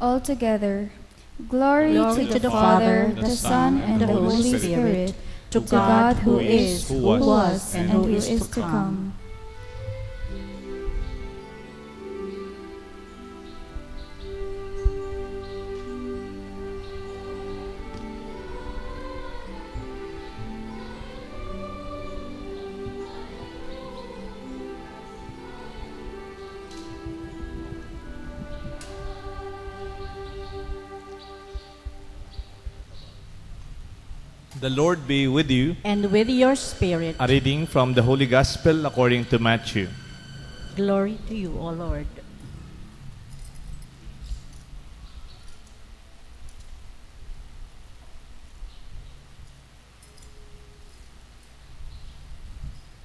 Altogether, glory to the Father, the Son, and the Holy Spirit, to God who is, who was, and who is to come. The Lord be with you. And with your spirit. A reading from the Holy Gospel according to Matthew. Glory to you, O Lord.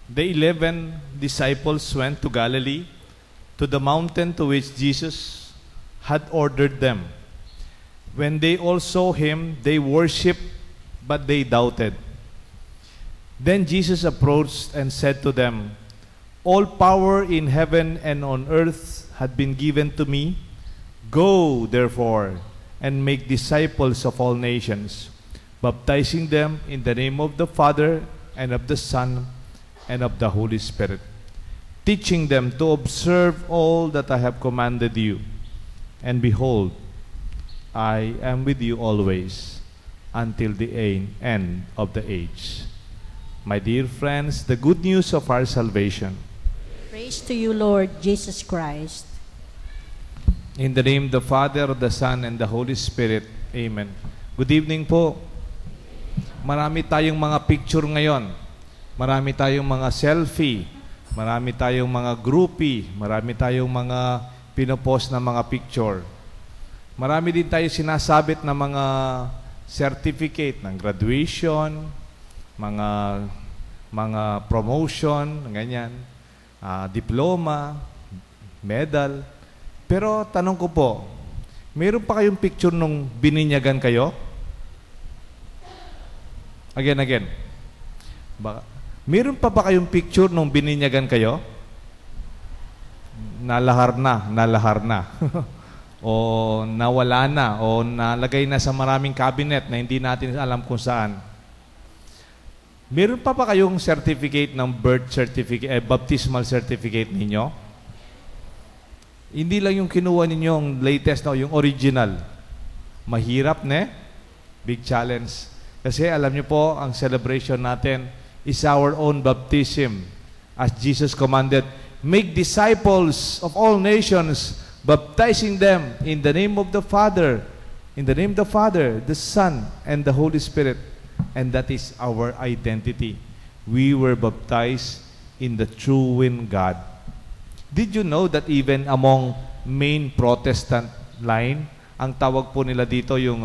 The 11 disciples went to Galilee, to the mountain to which Jesus had ordered them. When they all saw him, they worshipped, but they doubted. Then Jesus approached and said to them, "All power in heaven and on earth had been given to me. Go, therefore, and make disciples of all nations, baptizing them in the name of the Father and of the Son and of the Holy Spirit, teaching them to observe all that I have commanded you. And behold, I am with you always, until the end of the age." My dear friends, the good news of our salvation. Praise to you, Lord Jesus Christ. In the name of the Father, the Son, and the Holy Spirit. Amen. Good evening po. Marami tayong mga picture ngayon. Marami tayong mga selfie. Marami tayong mga groupie. Marami tayong mga pinopost na mga picture. Marami din tayo sinasabit na mga certificate ng graduation, mga promotion, ganyan, diploma, medal. Pero tanong ko po, mayroon pa kayong picture nung bininyagan kayo? Again. Mayroon pa ba kayong picture nung bininyagan kayo? Nalahar na. O nawala na, o nalagay na sa maraming cabinet na hindi natin alam kung saan. Meron pa ba kayong certificate ng birth certificate, baptismal certificate ninyo? Hindi lang yung kinuha ninyo yung latest, no, yung original. Mahirap, ne? Big challenge. Kasi alam niyo po, ang celebration natin is our own baptism. As Jesus commanded, make disciples of all nations, baptizing them in the name of the Father, the Son, and the Holy Spirit. And that is our identity. We were baptized in the true wind God. Did you know that even among main Protestant line, ang tawag po nila dito yung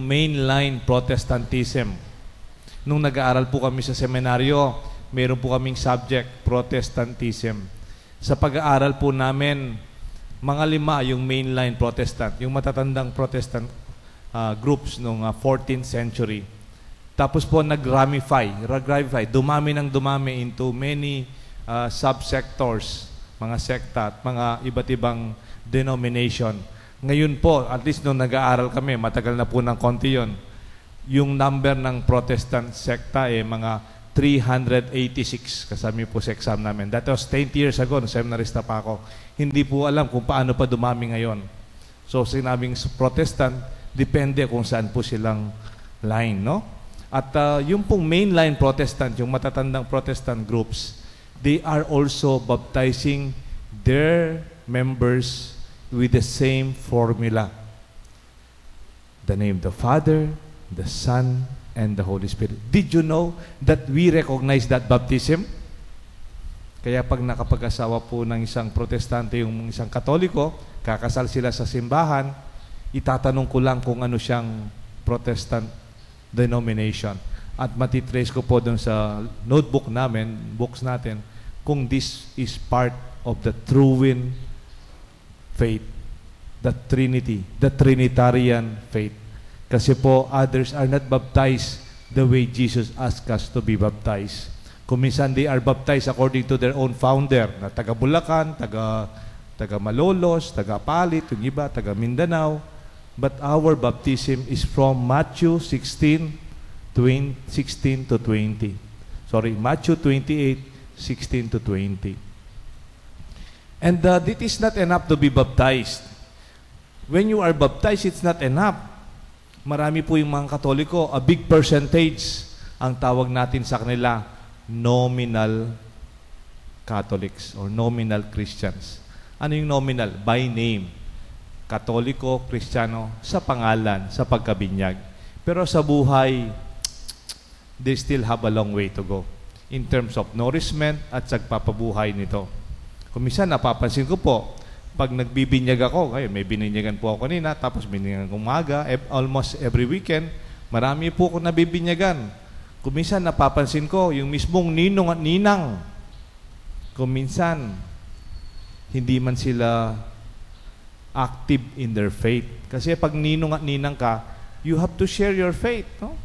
mainline Protestantism. Nung nag-aaral po kami sa seminaryo, meron po kaming subject, Protestantism. Sa pag-aaral po namin, mga 5 yung mainline Protestant, yung matatandang Protestant groups noong 14th century. Tapos po nag-ramify, dumami into many subsectors, mga sekta at mga iba't ibang denomination. Ngayon po, at least nung nag-aaral kami, matagal na po ng konti yun, yung number ng Protestant sekta mga 386 kasama po sa exam namin. That was 20 years ago, seminarista pa ako. Hindi po alam kung paano pa dumami ngayon. So, sinabing Protestant, depende kung saan po silang line, no? At yung pong mainline Protestant, yung matatandang Protestant groups, they are also baptizing their members with the same formula. The name of the Father, the Son, and the Holy Spirit. Did you know that we recognize that baptism? Kaya pag nakapag-asawa po ng isang protestante yung isang katoliko, kakasal sila sa simbahan, itatanong ko lang kung ano siyang Protestant denomination. At matitrace ko po dun sa notebook namin, books natin, kung this is part of the true wind faith, the Trinity, the Trinitarian faith. Kasi po, others are not baptized the way Jesus asked us to be baptized. Kung minsan they are baptized according to their own founder, na taga Bulacan, taga taga Malolos, taga Palit, yung iba, taga Mindanao. But our baptism is from Matthew 16 to 20. Sorry, Matthew 28, 16 to 20. And it is not enough to be baptized. When you are baptized, it's not enough. Marami po yung mga Katoliko, a big percentage, ang tawag natin sa kanila, nominal Catholics or nominal Christians. Ano yung nominal? By name. Katoliko, Kristiyano, sa pangalan, sa pagkabinyag. Pero sa buhay, they still have a long way to go in terms of nourishment at sagpapabuhay nito. Kung minsan, napapansin ko po, pag nagbibinyag ako, ngayon may bininyagan po ako kanina, tapos bininyagan ko umaga, almost every weekend, marami po ako nabibinyagan. Kung minsan, napapansin ko, yung mismong ninong at ninang, kung minsan, hindi man sila active in their faith. Kasi pag ninong at ninang ka, you have to share your faith, no?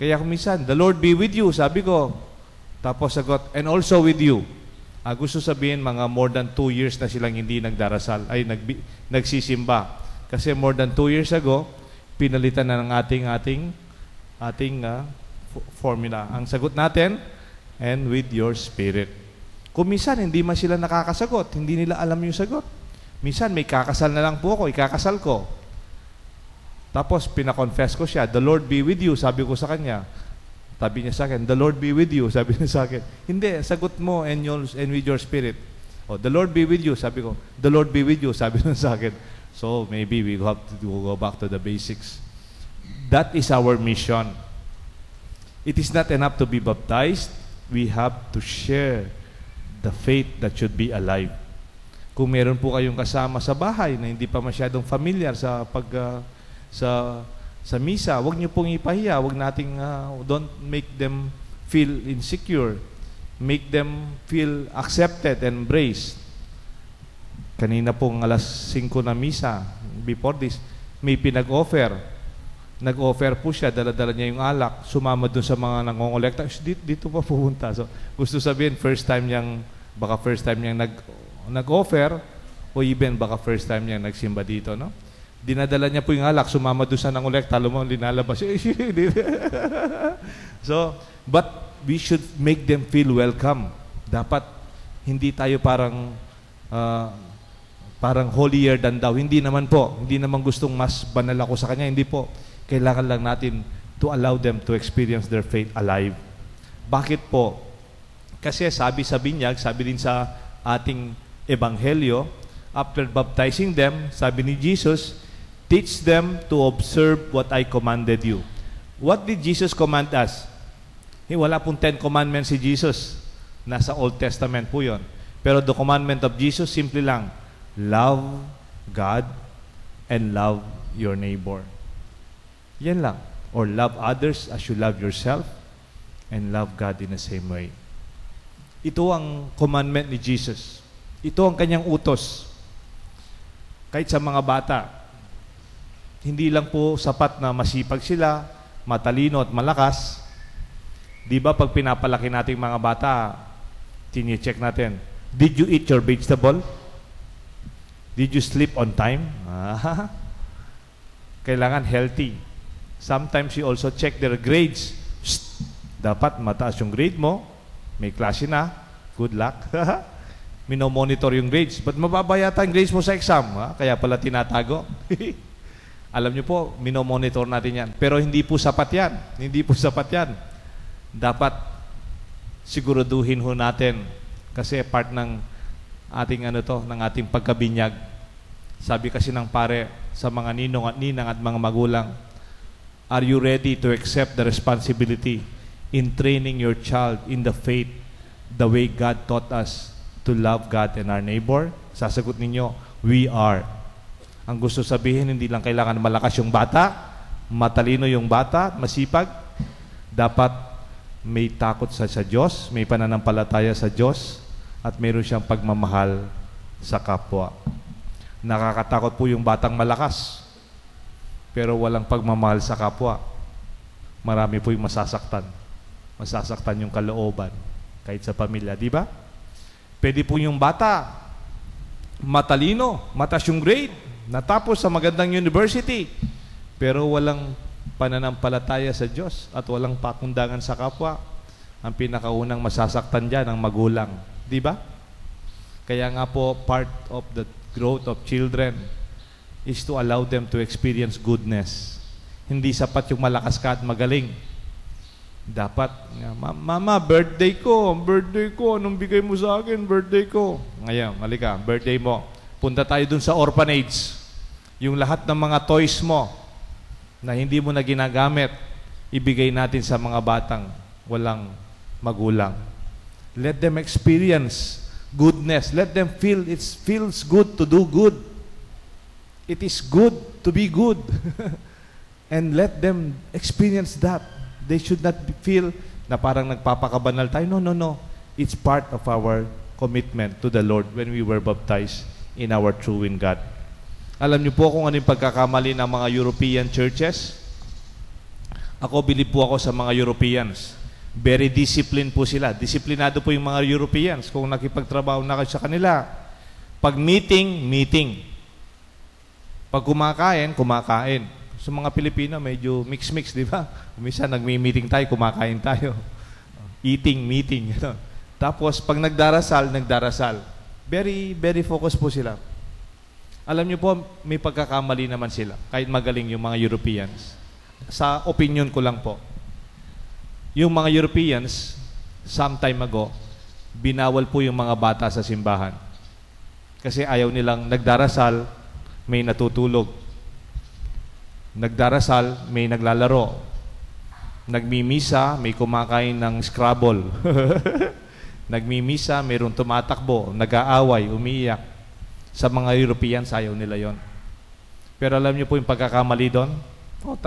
Kaya kung minsan, the Lord be with you, sabi ko. Tapos sagot, and also with you. Gusto sabihin, mga more than 2 years na silang hindi nagdarasal, ay nagsisimba. Kasi more than 2 years ago, pinalitan na ng ating formula. Ang sagot natin, and with your spirit. Kung minsan, hindi man sila nakakasagot, hindi nila alam yung sagot. Minsan, may kakasal na lang po ako, ikakasal ko. Tapos, pinakonfess ko siya, the Lord be with you, sabi ko sa kanya. Sabi niya sa akin, the Lord be with you, sabi niya sa akin. Hindi, sagot mo and with your spirit. Oh, the Lord be with you, sabi ko. The Lord be with you, sabi niya sa akin. So, maybe we have to go back to the basics. That is our mission. It is not enough to be baptized. We have to share the faith that should be alive. Kung meron po kayong kasama sa bahay na hindi pa masyadong familiar sa sa misa, wag niyo pong ipahiya, wag nating don't make them feel insecure. Make them feel accepted and embraced. Kanina pong alas 5 na misa, before this, may pinag-offer. Nag-offer po siya, dala-dala niya yung alak, sumama dun sa mga nangongolekta. Dito pa pupunta. So, gusto sabihin, baka first time niyang nag-offer, o even baka first time niyang nagsimba dito, no? Dinadala niya po yung alak, sumama doon sa nangolekta, lumang linalabas. So, but we should make them feel welcome. Dapat, hindi tayo parang holier than thou. Hindi naman po. Hindi naman gustong mas banal ako sa kanya. Hindi po. Kailangan lang natin to allow them to experience their faith alive. Bakit po? Kasi sabi sa binyag, sabi din sa ating ebanghelyo, after baptizing them, sabi ni Jesus, teach them to observe what I commanded you. What did Jesus command us? Wala pong 10 commandments si Jesus. Nasa Old Testament po yun. Pero the commandment of Jesus, simple lang, love God and love your neighbor. Yan lang. Or love others as you love yourself and love God in the same way. Ito ang commandment ni Jesus. Ito ang kanyang utos. Kahit sa mga bata, hindi lang po sapat na masipag sila, matalino at malakas. Di ba pag pinapalaki natin mga bata, tini-check natin, did you eat your vegetable? Did you sleep on time? Kailangan healthy. Sometimes you also check their grades. Dapat mataas yung grade mo, may klase na, good luck. Minomonitor yung grades. But mababa yata yung grades mo sa exam, kaya pala tinatago. Alam niyo po, minomonitor natin yan. Pero hindi po sapat yan. Hindi po sapat yan. Dapat siguraduhin ho natin kasi part ng ating ng ating pagkabinyag. Sabi kasi ng pare sa mga ninong at ninang at mga magulang, are you ready to accept the responsibility in training your child in the faith the way God taught us to love God and our neighbor? Sasagot ninyo, we are. Ang gusto sabihin, hindi lang kailangan malakas yung bata, matalino yung bata, masipag. Dapat may takot sa Diyos, may pananampalataya sa Diyos, at mayroon siyang pagmamahal sa kapwa. Nakakatakot po yung batang malakas, pero walang pagmamahal sa kapwa. Marami po yung masasaktan. Masasaktan yung kalooban, kahit sa pamilya, di ba? Pwede po yung bata, matalino, mataas yung grade, natapos sa magandang university, pero walang pananampalataya sa Diyos at walang pakundangan sa kapwa. Ang pinakaunang masasaktan dyan ang magulang. Di ba? Kaya nga po, part of the growth of children is to allow them to experience goodness. Hindi sapat yung malakas ka at magaling. Dapat, Mama, birthday ko, anong bigay mo sa akin, birthday ko. Ngayon, halika, birthday mo. Punta tayo dun sa orphanage. Yung lahat ng mga toys mo na hindi mo na ginagamit, ibigay natin sa mga batang walang magulang. Let them experience goodness. Let them feel it feels good to do good. It is good to be good. And let them experience that. They should not feel na parang nagpapakabanal tayo. No. It's part of our commitment to the Lord when we were baptized in our true in God. Alam niyo po kung ano yung pagkakamali ng mga European churches? Ako, bilib po ako sa mga Europeans. Very disciplined po sila. Disiplinado po yung mga Europeans kung nakipagtrabaho na kayo sa kanila. Pag meeting. Pag kumakain. Sa mga Pilipino, medyo mix-mix, di ba? Minsan, nagmi-meeting tayo, kumakain tayo. Eating, meeting. Tapos, pag nagdarasal. Very, very focused po sila. Alam niyo po, may pagkakamali naman sila, kahit magaling yung mga Europeans. Sa opinion ko lang po, yung mga Europeans, some time ago, binawal po yung mga bata sa simbahan. Kasi ayaw nilang nagdarasal, may natutulog. Nagdarasal, may naglalaro. Nagmimisa, may kumakain ng Scrabble. Nagmimisa, mayroong tumatakbo, nag-aaway, umiiyak. Sa mga Europeans, ayaw nila yon. Pero alam niyo po yung pagkakamali doon?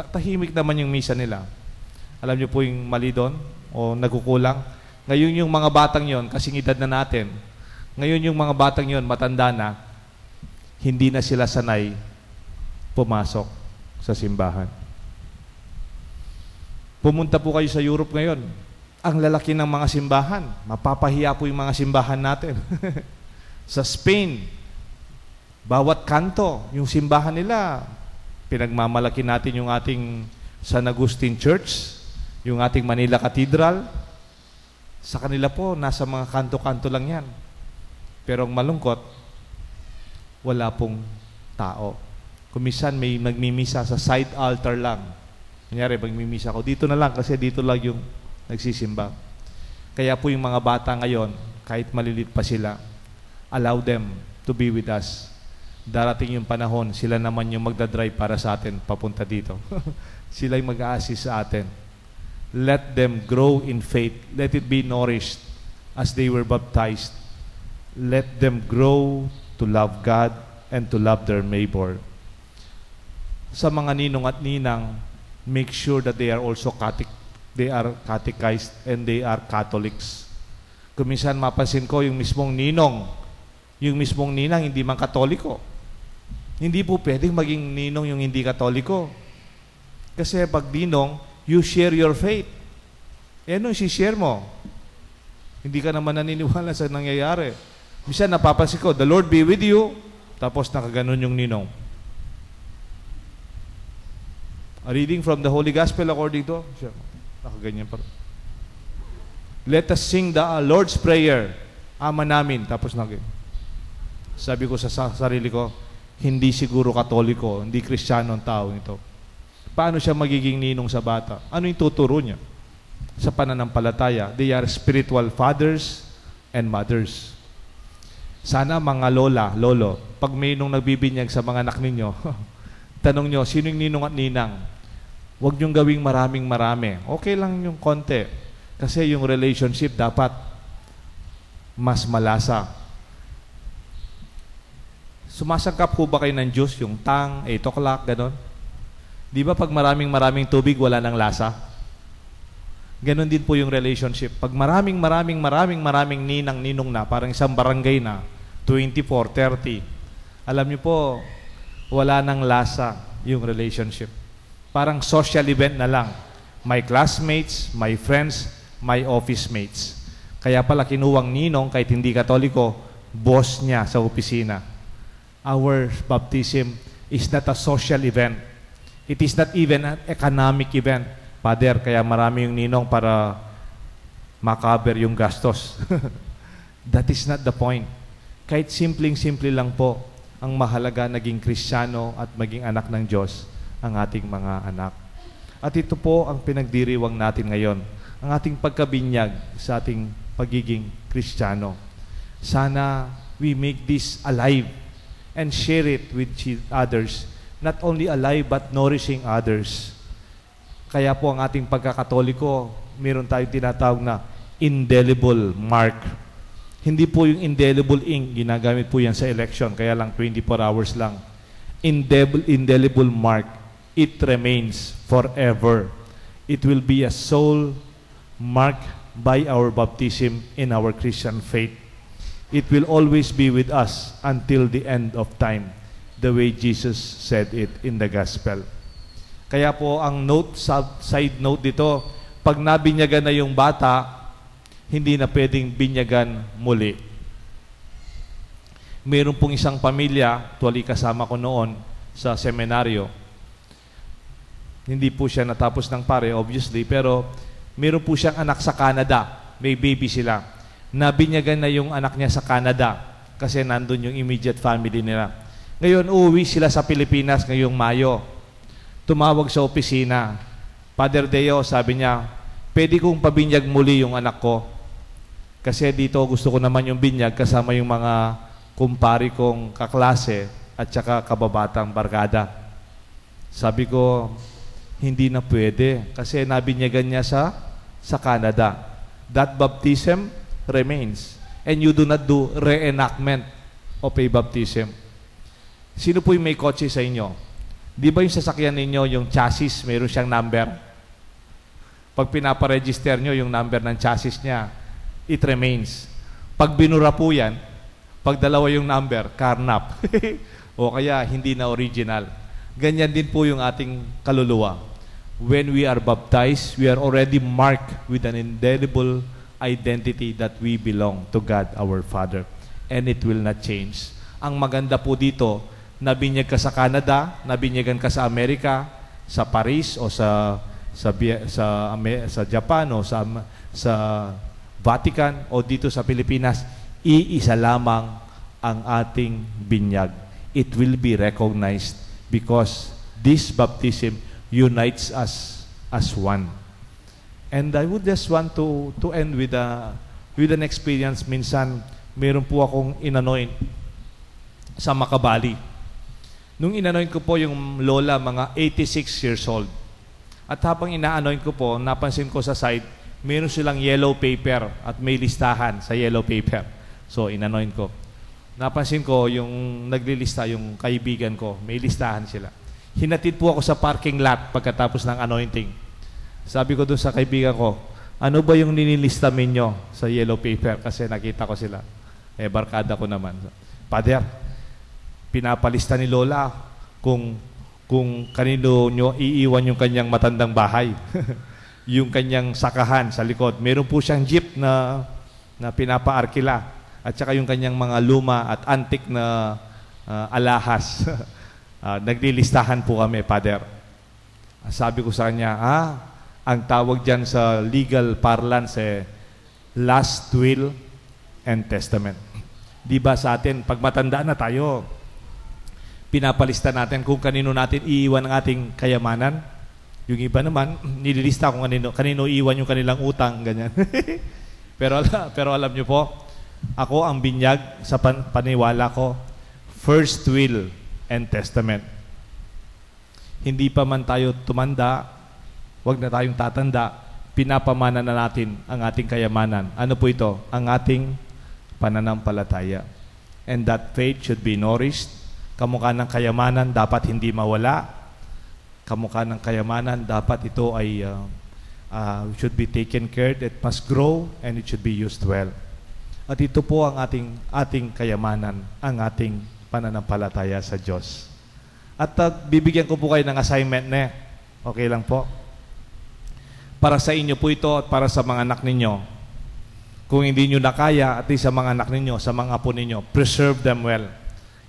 Tahimik naman yung misa nila. Alam niyo po yung mali doon? O nagkukulang? Ngayon yung mga batang yon, kasing edad na natin, ngayon yung mga batang yon, matanda na, hindi na sila sanay pumasok sa simbahan. Pumunta po kayo sa Europe ngayon. Ang lalaki ng mga simbahan. Mapapahiya po yung mga simbahan natin. Sa Spain, bawat kanto, yung simbahan nila, pinagmamalaki natin yung ating San Agustin Church, yung ating Manila Cathedral. Sa kanila po, nasa mga kanto-kanto lang yan. Pero ang malungkot, wala pong tao. Kumisan may nagmimisa sa side altar lang. Kunyari, magmimisa ko, dito na lang kasi dito lang yung nagsisimba. Kaya po yung mga bata ngayon, kahit malilit pa sila, allow them to be with us. Darating yung panahon, sila naman yung magdadrive para sa atin papunta dito. Sila yung mag-a-assist sa atin. Let them grow in faith. Let it be nourished as they were baptized. Let them grow to love God and to love their neighbor. Sa mga ninong at ninang, make sure that they are also catechized and they are Catholics. Kuminsan mapansin ko yung mismong ninang hindi man Katoliko. Hindi po pwedeng maging ninong yung hindi Katoliko. Kasi pag ninong, you share your faith. Ano yung share mo? Hindi ka naman naniniwala sa nangyayari. Minsan napapansin ko, the Lord be with you, tapos nakaganon yung ninong. A reading from the Holy Gospel according to, nakaganyan pa. Let us sing the Lord's Prayer. Ama namin. Tapos sabi ko sa sarili ko, hindi siguro Katoliko, hindi Kristiyano ang tao ito. Paano siya magiging ninong sa bata? Ano yung tuturo niya? Sa pananampalataya, they are spiritual fathers and mothers. Sana mga lolo, pag may nung nagbibinyag sa mga anak ninyo, tanong nyo, sino yung ninong at ninang? Huwag niyong gawing marami. Okay lang yung konti. Kasi yung relationship dapat mas malasa. Sumasangkap po ba kayo ng juice? Yung tang, 8 o'clock, ganon? Di ba pag maraming tubig, wala nang lasa? Ganon din po yung relationship. Pag maraming ninang-ninong na, parang isang barangay na, 24, 30, alam niyo po, wala nang lasa yung relationship. Parang social event na lang. My classmates, my friends, my office mates. Kaya pala kinuwang ninong kahit hindi Katoliko, boss niya sa opisina. Our baptism is not a social event. It is not even an economic event. Father, kaya marami yung ninong para makaber yung gastos. That is not the point. Kahit simpleng-simple lang po, ang mahalaga naging Kristiyano at maging anak ng Diyos ang ating mga anak. At ito po ang pinagdiriwang natin ngayon, ang ating pagkabinyag sa ating pagiging Kristiyano. Sana we make this alive and share it with others. Not only alive but nourishing others. Kaya po ang ating pagkakatoliko, meron tayong tinatawag na indelible mark. Hindi po yung indelible ink, ginagamit po yan sa election, kaya lang 24 hours lang. Indelible mark, it remains forever. It will be a soul marked by our baptism in our Christian faith. It will always be with us until the end of time, the way Jesus said it in the gospel. Kaya po ang side note dito, pag nabinyagan na yung bata, hindi na pwedeng binyagan muli. Meron pong isang pamilya, actually kasama ko noon sa seminaryo. Hindi po siya natapos ng pare, obviously, pero meron po siyang anak sa Canada. May baby sila. Nabinyagan na yung anak niya sa Canada kasi nandun yung immediate family nila. Ngayon, uuwi sila sa Pilipinas ngayong Mayo. Tumawag sa opisina. Father Deo, sabi niya, pwede kong pabinyag muli yung anak ko. Kasi dito gusto ko naman yung binyag kasama yung mga kumpari kong kaklase at saka kababatang barkada. Sabi ko, hindi na pwede kasi nabinyagan niya sa Canada. That baptism remains. And you do not do reenactment of a baptism. Sino po yung may kotse sa inyo? Di ba yung sasakyan ninyo, yung chassis, mayroon siyang number? Pag pinaparegister nyo yung number ng chassis niya, it remains. Pag binura po yan, pag dalawa yung number, carnap. O kaya hindi na original. Ganyan din po yung ating kaluluwa. When we are baptized, we are already marked with an indelible identity that we belong to God our Father. And it will not change. Ang maganda po dito, nabinyag ka sa Canada, nabinyagan ka sa Amerika, sa Paris o sa Japan o sa Vatican o dito sa Pilipinas, iisa lamang ang ating binyag. It will be recognized because this baptism unites us as one. And I would just want to end with an experience. Minsan, meron po akong inanoint sa Makabali. Nung inanoint ko po yung lola, mga 86 years old. At habang inaanoint ko po, napansin ko sa side, meron silang yellow paper at may listahan sa yellow paper. So, inanoint ko. Napansin ko, yung naglilista, yung kaibigan ko, may listahan sila. Hinatid po ako sa parking lot pagkatapos ng anointing. Sabi ko dun sa kaibigan ko, ano ba yung ninilista ninyo sa yellow paper? Kasi nakita ko sila. Barkada ko naman. Father, pinapalista ni Lola kung kanino nyo iiwan yung kanyang matandang bahay. Yung kanyang sakahan sa likod. Meron po siyang jeep na pinapaarkila. At saka yung kanyang mga luma at antik na alahas. Naglilistahan po kami, Father. Sabi ko sa kanya, ang tawag dyan sa legal parlance last will and testament. Di ba sa atin, pag matanda na tayo, pinapalista natin kung kanino natin iiwan ang ating kayamanan. Yung iba naman, nililista kung kanino iwan yung kanilang utang, ganyan. pero alam nyo po, ako ang binyag sa paniwala ko, first will and testament. Hindi pa man tayo tumanda, wag na tayong tatanda, pinapamana na natin ang ating kayamanan. Ano po ito? Ang ating pananampalataya. And that faith should be nourished. Kamukha ng kayamanan, dapat hindi mawala. Kamukha ng kayamanan, dapat ito ay should be taken care, it must grow, and it should be used well. At ito po ang ating kayamanan, ang ating pananampalataya sa Diyos. At bibigyan ko po kayo ng assignment na. Okay lang po? Para sa inyo po ito at para sa mga anak ninyo. Kung hindi nyo na kaya, at least sa mga anak ninyo, sa mga apo ninyo, preserve them well.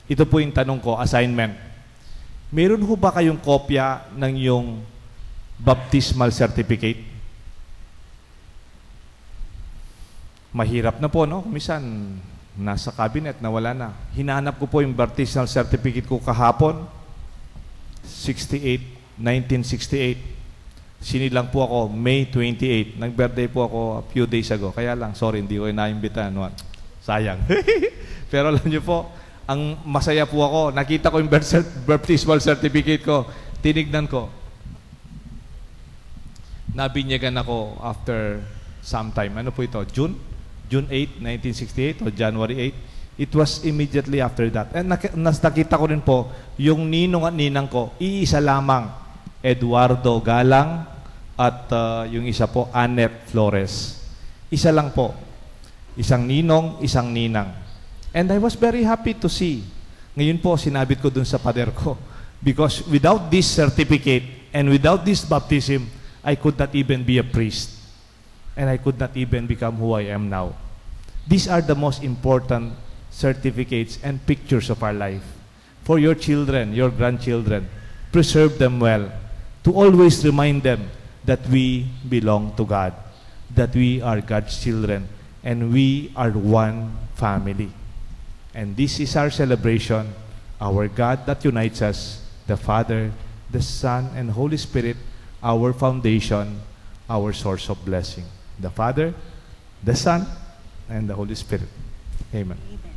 Ito po yung tanong ko, assignment. Meron ho ba kayong kopya ng yung baptismal certificate? Mahirap na po, no? Minsan, nasa cabinet, nawala na. Hinanap ko po yung baptismal certificate ko kahapon, 1968. Sinilang po ako May 28. Nag-birthday po ako a few days ago. Kaya lang, sorry, hindi ko na-imbitahan. Sayang. Pero alam niyo po, ang masaya po ako, nakita ko yung baptismal certificate ko, tinignan ko. Nabinyagan ako after some time. Ano po ito? June 8, 1968 o January 8. It was immediately after that. And nakita ko rin po, yung ninong at ninang ko, iisa lamang, Eduardo Galang at yung isa po, Annette Flores. Isa lang po. Isang ninong, isang ninang. And I was very happy to see. Ngayon po, sinabit ko dun sa pader ko. Because without this certificate and without this baptism, I could not even be a priest. And I could not even become who I am now. These are the most important certificates and pictures of our life. For your children, your grandchildren, preserve them well. To always remind them that we belong to God, that we are God's children, and we are one family. And this is our celebration, our God that unites us, the Father, the Son, and Holy Spirit, our foundation, our source of blessing. The Father, the Son, and the Holy Spirit. Amen. Amen.